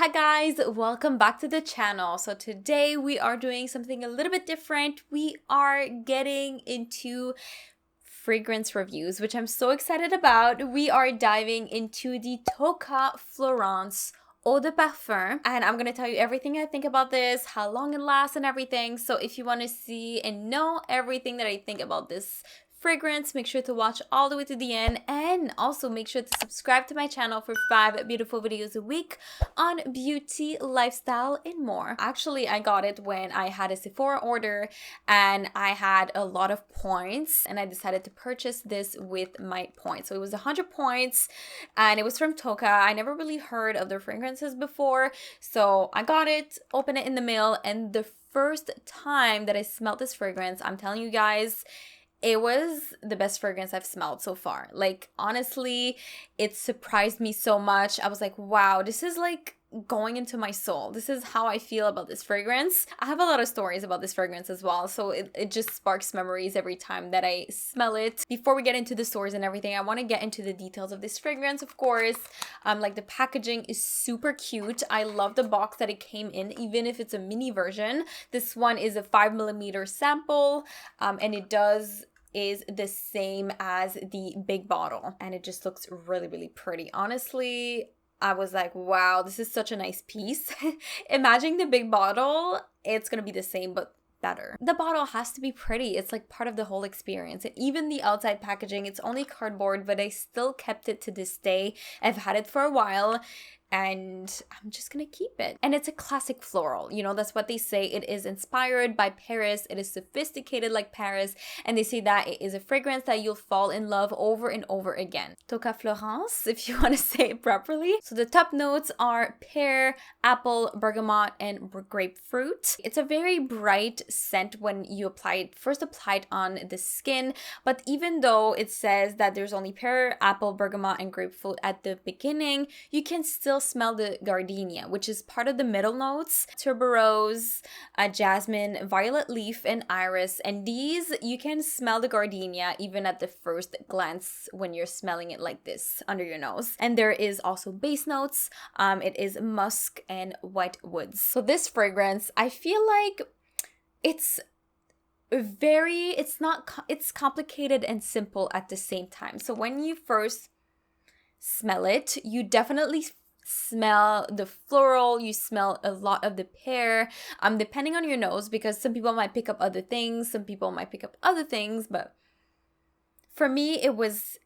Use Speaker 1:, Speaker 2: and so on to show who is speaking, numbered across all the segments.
Speaker 1: Hi guys, welcome back to the channel. So today we are doing something a little bit different. We are getting into fragrance reviews, which I'm so excited about. We are diving into the Tocca Florence Eau de Parfum, and I'm gonna tell you everything I think about this, how long it lasts and everything. So if you want to see and know everything that I think about this fragrance, make sure to watch all the way to the end, and also make sure to subscribe to my channel for 5 beautiful videos a week on beauty, lifestyle, and more. Actually, I got it when I had a Sephora order and I had a lot of points, and I decided to purchase this with my points. So it was 100 points and it was from Tocca. I never really heard of their fragrances before, so I got it, opened it in the mail, and the first time that I smelled this fragrance, I'm telling you guys, it was the best fragrance I've smelled so far. Like, honestly, it surprised me so much. I was like, wow, this is like going into my soul. This is how I feel about this fragrance. I have a lot of stories about this fragrance as well, so it just sparks memories every time that I smell it. Before we get into the stores and everything, I want to get into the details of this fragrance, of course. Like, the packaging is super cute. I love the box that it came in, even if it's a mini version. This one is a 5mm sample, and it is the same as the big bottle, and it just looks really, really pretty. Honestly, I was like, wow, this is such a nice piece. Imagine the big bottle, it's gonna be the same but better. The bottle has to be pretty. It's like part of the whole experience. And even the outside packaging, it's only cardboard, but I still kept it to this day. I've had it for a while and I'm just gonna keep it. And it's a classic floral. You know, that's what they say. It is inspired by Paris. It is sophisticated like Paris. And they say that it is a fragrance that you'll fall in love over and over again. Tocca Florence, if you want to say it properly. So the top notes are pear, apple, bergamot, and grapefruit. It's a very bright scent when you apply it, first applied on the skin. But even though it says that there's only pear, apple, bergamot, and grapefruit at the beginning, you can still smell the gardenia, which is part of the middle notes: tuberose, jasmine, violet leaf, and iris. And these, you can smell the gardenia even at the first glance when you're smelling it like this under your nose. And there is also base notes. It is musk and white woods. So this fragrance, I feel like it's complicated and simple at the same time. So when you first smell it, you definitely smell the floral, you smell a lot of the pear, depending on your nose, because some people might pick up other things, some people might pick up other things, but for me it was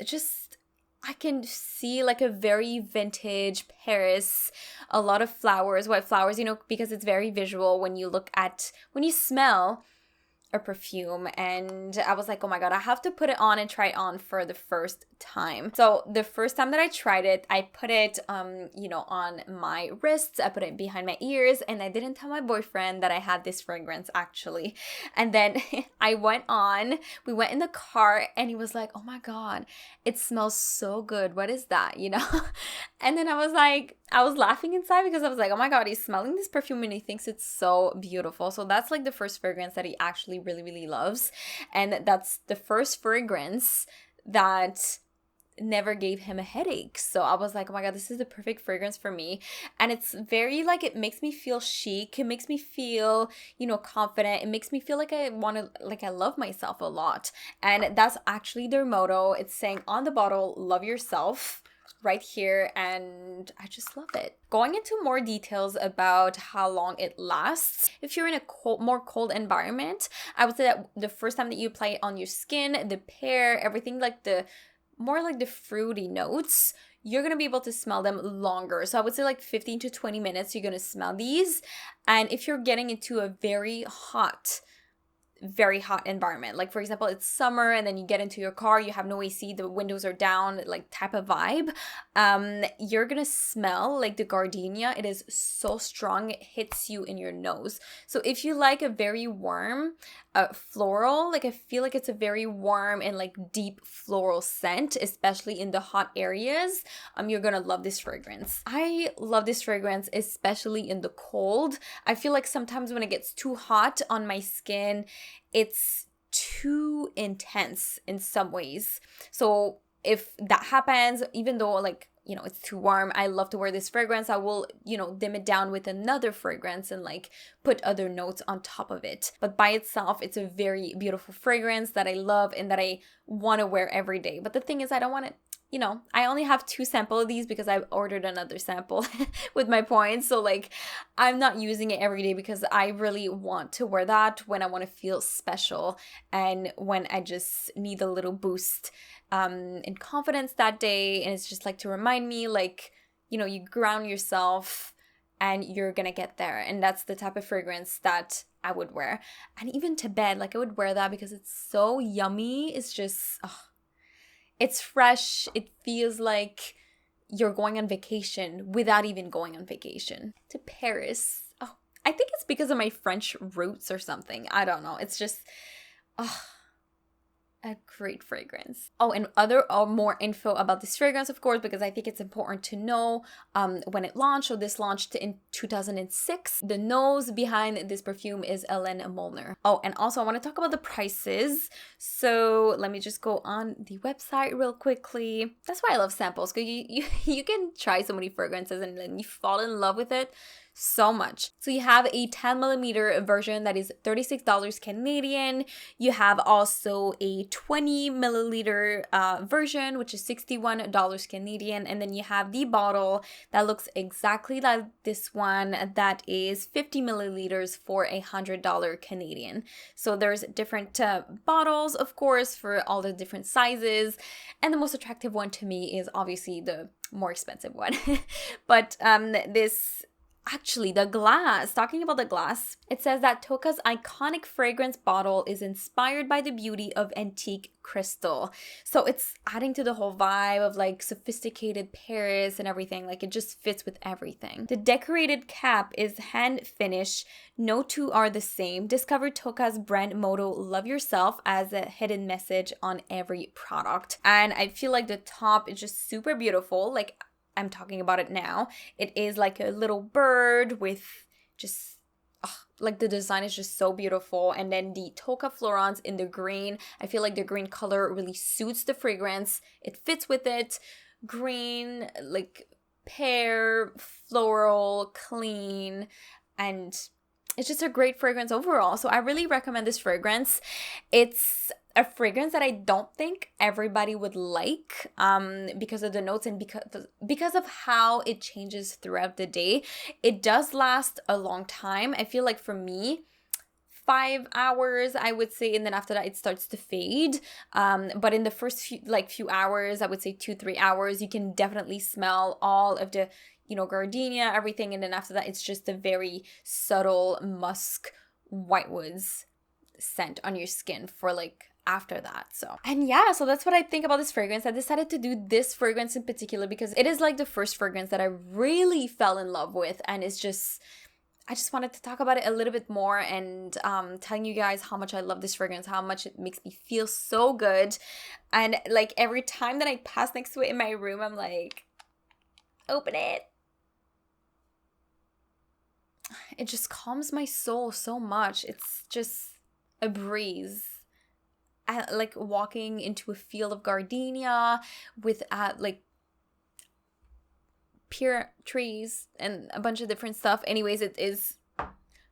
Speaker 1: just, I can see like a very vintage Paris, a lot of flowers, white flowers, you know, because it's very visual when you smell a perfume. And I was like, oh my god, I have to put it on and try it on for the first time. So the first time that I tried it, I put it on my wrists, I put it behind my ears, and I didn't tell my boyfriend that I had this fragrance actually. And then we went in the car, and he was like, oh my god, it smells so good, what is that, you know? And then I was laughing inside because I was like, oh my god, he's smelling this perfume and he thinks it's so beautiful. So that's like the first fragrance that he actually really, really loves. And that's the first fragrance that never gave him a headache. So I was like, oh my god, this is the perfect fragrance for me. And it's very, like, it makes me feel chic. It makes me feel, confident. It makes me feel like I love myself a lot. And that's actually their motto. It's saying on the bottle, love yourself, right here, and I just love it. Going into more details about how long it lasts, if you're in a more cold environment, I would say that the first time that you apply it on your skin, the pear, everything like the fruity notes, you're going to be able to smell them longer. So I would say like 15 to 20 minutes, you're going to smell these. And if you're getting into a very hot environment, like for example it's summer and then you get into your car, you have no AC, the windows are down, like type of vibe, you're gonna smell like the gardenia. It is so strong, it hits you in your nose. So if you like a very warm floral, like I feel like it's a very warm and like deep floral scent, especially in the hot areas, you're gonna love this fragrance. I love this fragrance, especially in the cold. I feel like sometimes when it gets too hot on my skin, it's too intense in some ways. So if that happens, even though like you know, it's too warm, I love to wear this fragrance, I will, you know, dim it down with another fragrance and like put other notes on top of it. But by itself, it's a very beautiful fragrance that I love and that I want to wear every day. But the thing is, I don't want it, you know, I only have 2 samples of these because I've ordered another sample with my points. So like, I'm not using it every day because I really want to wear that when I want to feel special and when I just need a little boost in confidence that day. And it's just like to remind me, like, you know, you ground yourself and you're gonna get there. And that's the type of fragrance that I would wear. And even to bed, like I would wear that because it's so yummy. It's just, oh, it's fresh. It feels like you're going on vacation without even going on vacation. To Paris. Oh, I think it's because of my French roots or something. I don't know. It's just, oh, a great fragrance. Oh, and more info about this fragrance, of course, because I think it's important to know when it launched. So this launched in 2006. The nose behind this perfume is Ellen Molnar. Oh, and also I want to talk about the prices. So let me just go on the website real quickly. That's why I love samples, because you can try so many fragrances and then you fall in love with it so much. So you have a 10 millimeter version that is $36 Canadian. You have also a 20 milliliter version, which is $61 Canadian. And then you have the bottle that looks exactly like this one that is 50 milliliters for $100 Canadian. So there's different bottles, of course, for all the different sizes. And the most attractive one to me is obviously the more expensive one. But actually, the glass, talking about the glass, it says that Tocca's iconic fragrance bottle is inspired by the beauty of antique crystal. So it's adding to the whole vibe of like sophisticated Paris and everything. Like it just fits with everything. The decorated cap is hand finished. No two are the same. Discover Tocca's brand motto, love yourself, as a hidden message on every product. And I feel like the top is just super beautiful. Like, I'm talking about it now. It is like a little bird with just, like the design is just so beautiful. And then the Tocca Florence in the green. I feel like the green color really suits the fragrance. It fits with it. Green, like pear, floral, clean, and it's just a great fragrance overall. So I really recommend this fragrance. It's a fragrance that I don't think everybody would like because of the notes and because of how it changes throughout the day. It does last a long time. I feel like for me, 5 hours, I would say, and then after that it starts to fade. But in the first few hours, I would say 2-3 hours, you can definitely smell all of the, you know, gardenia, everything, and then after that it's just a very subtle musk whitewoods scent on your skin for like after that. So that's what I think about this fragrance. I decided to do this fragrance in particular because it is like the first fragrance that I really fell in love with, and it's just, I just wanted to talk about it a little bit more and telling you guys how much I love this fragrance, how much it makes me feel so good. And like every time that I pass next to it in my room, I'm like, open it. It just calms my soul so much. It's just a breeze. Like walking into a field of gardenia with like pear trees and a bunch of different stuff. Anyways, it is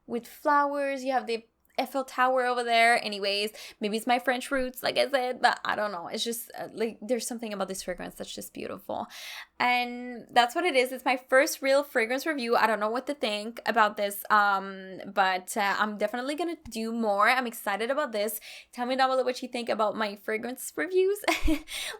Speaker 1: with flowers. You have the Eiffel Tower over there. Anyways, maybe it's my French roots, like I said, but I don't know. It's just like there's something about this fragrance that's just beautiful. And that's what it is. It's my first real fragrance review. I don't know what to think about this, but I'm definitely gonna do more. I'm excited about this. Tell me down below what you think about my fragrance reviews.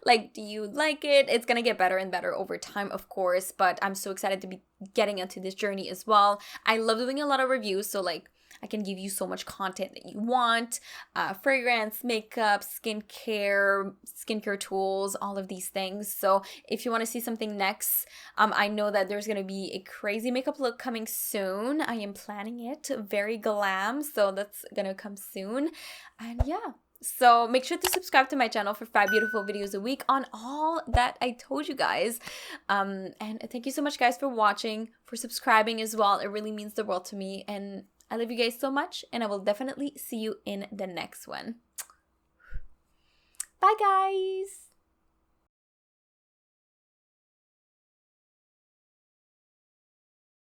Speaker 1: Like, do you like it? It's gonna get better and better over time, of course, but I'm so excited to be getting into this journey as well. I love doing a lot of reviews, so like I can give you so much content that you want. Fragrance, makeup, skincare tools, all of these things. So if you want to see something next, I know that there's going to be a crazy makeup look coming soon. I am planning it, very glam. So that's going to come soon. And yeah. So make sure to subscribe to my channel for 5 beautiful videos a week on all that I told you guys. And thank you so much, guys, for watching, for subscribing as well. It really means the world to me. And I love you guys so much, and I will definitely see you in the next one. Bye, guys!